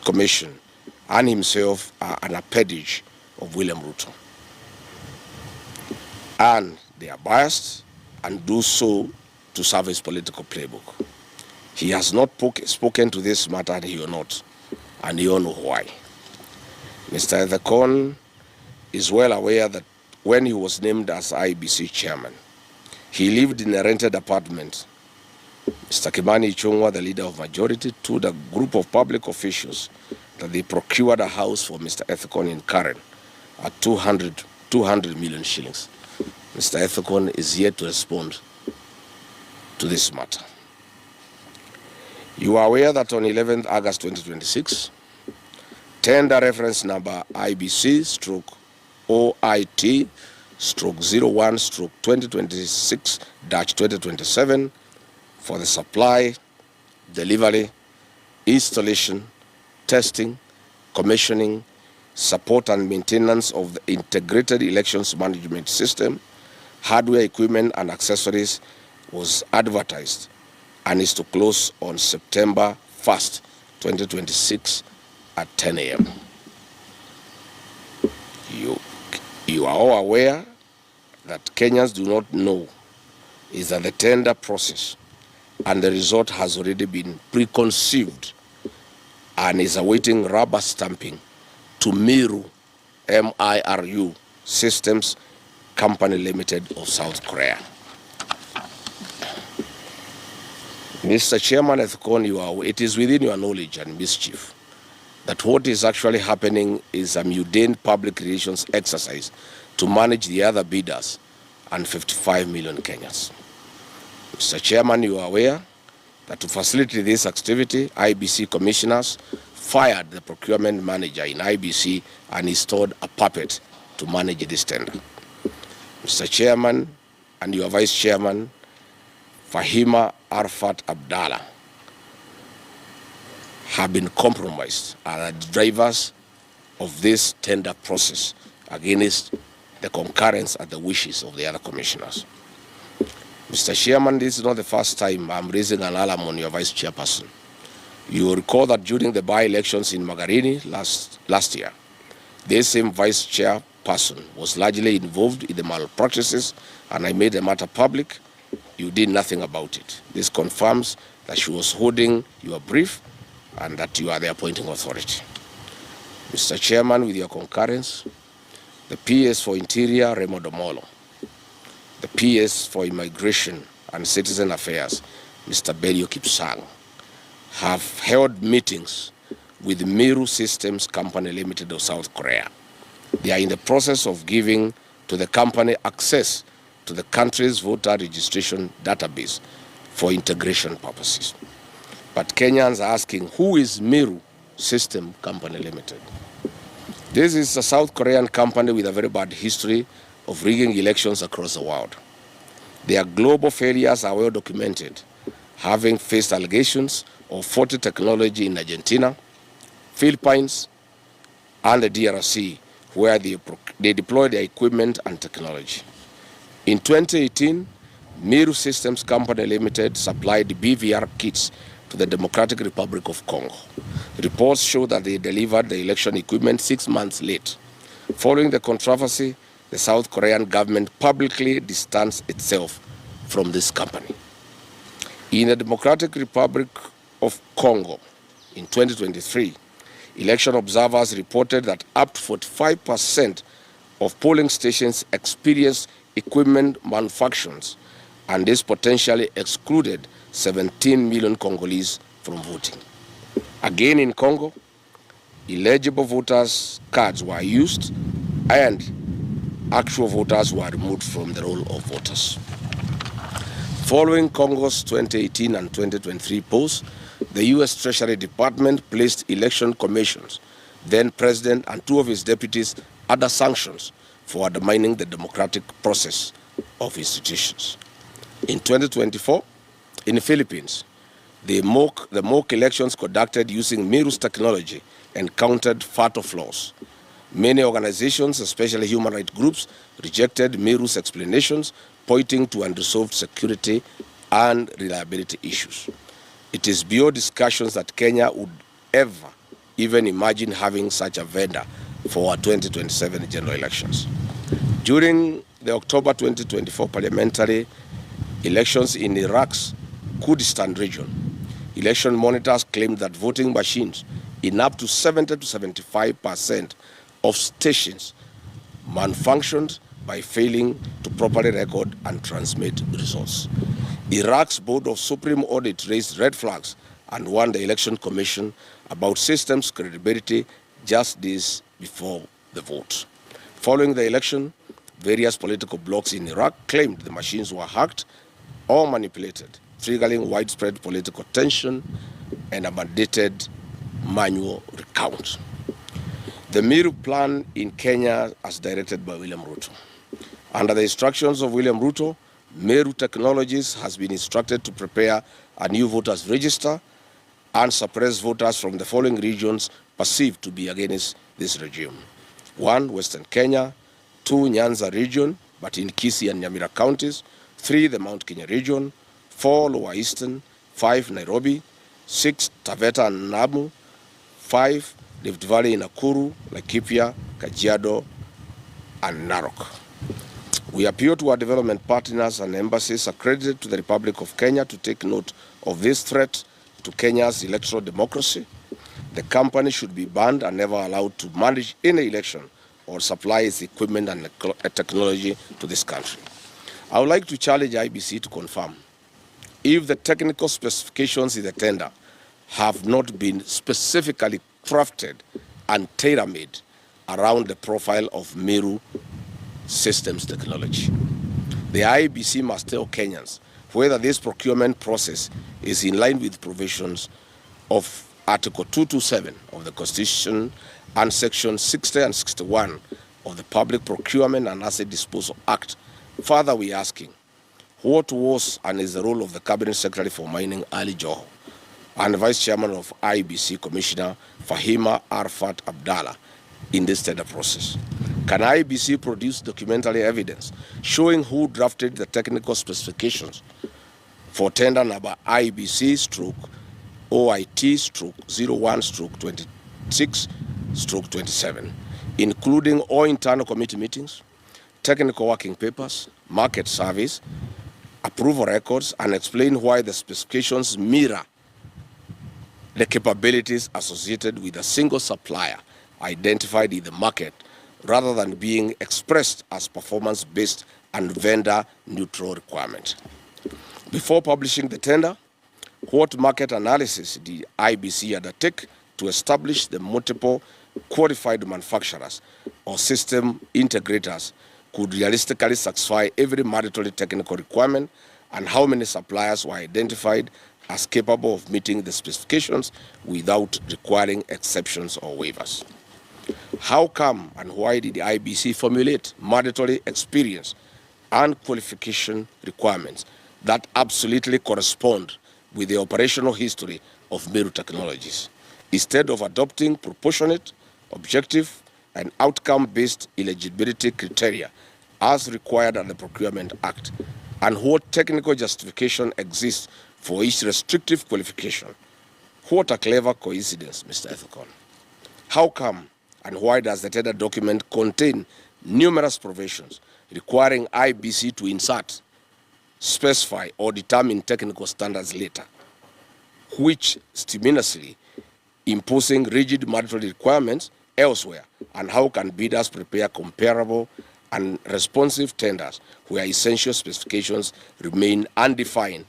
Youth Commission and himself are an appendage of William Ruto. And they are biased and do so to serve his political playbook. He has not spoken to this matter, and he will not, and you all know why. Mr. Ethekon is well aware that when he was named as IEBC chairman, he lived in a rented apartment. Mr. Kimani Ichung'wah, the leader of majority, told a group of public officials that they procured a house for Mr. Ethekon in Karen at 200 million shillings. Mr. Ethekon is yet to respond to this matter. You are aware that on 11th August 2026, tender reference number IBC/OIT/01/2026-2027 for the supply, delivery, installation, testing, commissioning, support and maintenance of the integrated elections management system, hardware, equipment and accessories was advertised and is to close on September 1st, 2026 at 10 a.m. You are all aware that Kenyans do not know is that the tender process and the result has already been preconceived and is awaiting rubber stamping to Miru, M-I-R-U, Systems Company Limited of South Korea. Mr. Chairman Ethekon, it is within your knowledge and mischief that what is actually happening is a mundane public relations exercise to manage the other bidders and 55 million Kenyans. Mr. Chairman, you are aware that to facilitate this activity, IEBC commissioners fired the procurement manager in IEBC and installed a puppet to manage this tender. Mr. Chairman and your Vice Chairman, Fahima Arfat Abdallah, have been compromised as the drivers of this tender process against the concurrence and the wishes of the other commissioners. Mr. Chairman, this is not the first time I'm raising an alarm on your Vice Chairperson. You will recall that during the by-elections in Magarini last year, this same Vice Chairperson was largely involved in the malpractices, and I made the matter public. You did nothing about it. This confirms that she was holding your brief and that you are the appointing authority. Mr. Chairman, with your concurrence, the PS for Interior, Remo Domolo, the PS for Immigration and Citizen Affairs, Mr. Belio Kipsang, have held meetings with Miru Systems Company Limited of South Korea. They are in the process of giving to the company access to the country's voter registration database for integration purposes. But Kenyans are asking, who is Miru Systems Company Limited? This is a South Korean company with a very bad history of rigging elections across the world. Their global failures are well documented, having faced allegations of faulty technology in Argentina, Philippines, and the DRC, where they deployed their equipment and technology. In 2018, Miru Systems Company Limited supplied BVR kits to the Democratic Republic of Congo. Reports show that they delivered the election equipment 6 months late. Following the controversy, the South Korean government publicly distanced itself from this company. In the Democratic Republic of Congo, in 2023, election observers reported that up to 45% of polling stations experienced equipment malfunctions, and this potentially excluded 17 million Congolese from voting. Again in Congo, illegible voters' cards were used and actual voters were removed from the roll of voters. Following Congo's 2018 and 2023 polls, the U.S. Treasury Department placed election commissions, then President and 2 of his deputies under sanctions for undermining the democratic process of institutions. In 2024, in the Philippines, the mock elections conducted using Miru's technology encountered fatal flaws. Many organizations, especially human rights groups, rejected Miru's explanations, pointing to unresolved security and reliability issues. It is beyond discussions that Kenya would ever even imagine having such a vendor for our 2027 general elections. During the October 2024 parliamentary elections in Iraq's Kurdistan region, election monitors claimed that voting machines in up to 70 to 75% of stations malfunctioned by failing to properly record and transmit results. Iraq's Board of Supreme Audit raised red flags and warned the Election Commission about systems' credibility just days before the vote. Following the election, various political blocs in Iraq claimed the machines were hacked or manipulated, triggering widespread political tension and a mandated manual recount. The Miru plan in Kenya, as directed by William Ruto. Under the instructions of William Ruto, Miru Technologies has been instructed to prepare a new voters register and suppress voters from the following regions perceived to be against this regime. 1, Western Kenya; 2, Nyanza region, but in Kisii and Nyamira counties; 3, the Mount Kenya region; 4, Lower Eastern; 5, Nairobi; 6, Taveta and Namu; 5, Rift Valley in Nakuru, Laikipia, Kajiado, and Narok. We appeal to our development partners and embassies accredited to the Republic of Kenya to take note of this threat to Kenya's electoral democracy. The company should be banned and never allowed to manage any election or supply its equipment and technology to this country. I would like to challenge IEBC to confirm if the technical specifications in the tender have not been specifically crafted and tailor-made around the profile of Miru Systems technology. The IEBC must tell Kenyans whether this procurement process is in line with provisions of Article 227 of the Constitution and Section 60 and 61 of the Public Procurement and Asset Disposal Act. Further, we are asking, what was and is the role of the Cabinet Secretary for Mining, Ali Joho, and Vice Chairman of IEBC Commissioner Fahima Arfat Abdallah in this tender process? Can IEBC produce documentary evidence showing who drafted the technical specifications for tender number IBC/OIT/01/26/27, including all internal committee meetings, technical working papers, market surveys, approval records, and explain why the specifications mirror the capabilities associated with a single supplier identified in the market, rather than being expressed as performance-based and vendor-neutral requirement. Before publishing the tender, what market analysis did IEBC undertake to establish the multiple qualified manufacturers or system integrators could realistically satisfy every mandatory technical requirement, and how many suppliers were identified as capable of meeting the specifications without requiring exceptions or waivers? How come and why did the IEBC formulate mandatory experience and qualification requirements that absolutely correspond with the operational history of Miru Technologies, instead of adopting proportionate, objective, and outcome-based eligibility criteria as required under the Procurement Act? And what technical justification exists for each restrictive qualification? What a clever coincidence, Mr. Ethicon. How come and why does the tender document contain numerous provisions requiring IEBC to insert, specify, or determine technical standards later, which stimulously imposing rigid mandatory requirements elsewhere? And how can bidders prepare comparable and responsive tenders where essential specifications remain undefined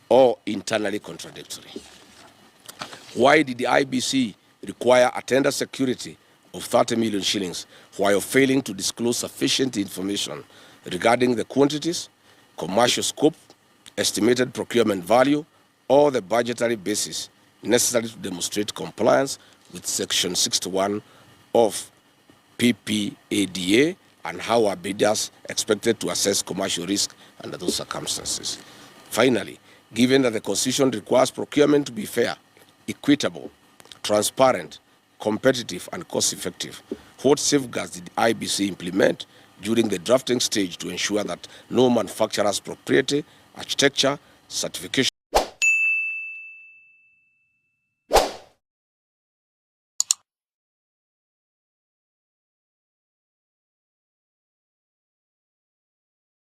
or internally contradictory? Why did the IEBC require a tender security of 30 million shillings while failing to disclose sufficient information regarding the quantities, commercial scope, estimated procurement value, or the budgetary basis necessary to demonstrate compliance with Section 61 of PPADA, and how are bidders expected to assess commercial risk under those circumstances? Finally, given that the Constitution requires procurement to be fair, equitable, transparent, competitive, and cost-effective, what safeguards did IEBC implement during the drafting stage to ensure that no manufacturer's proprietary, architecture, certification,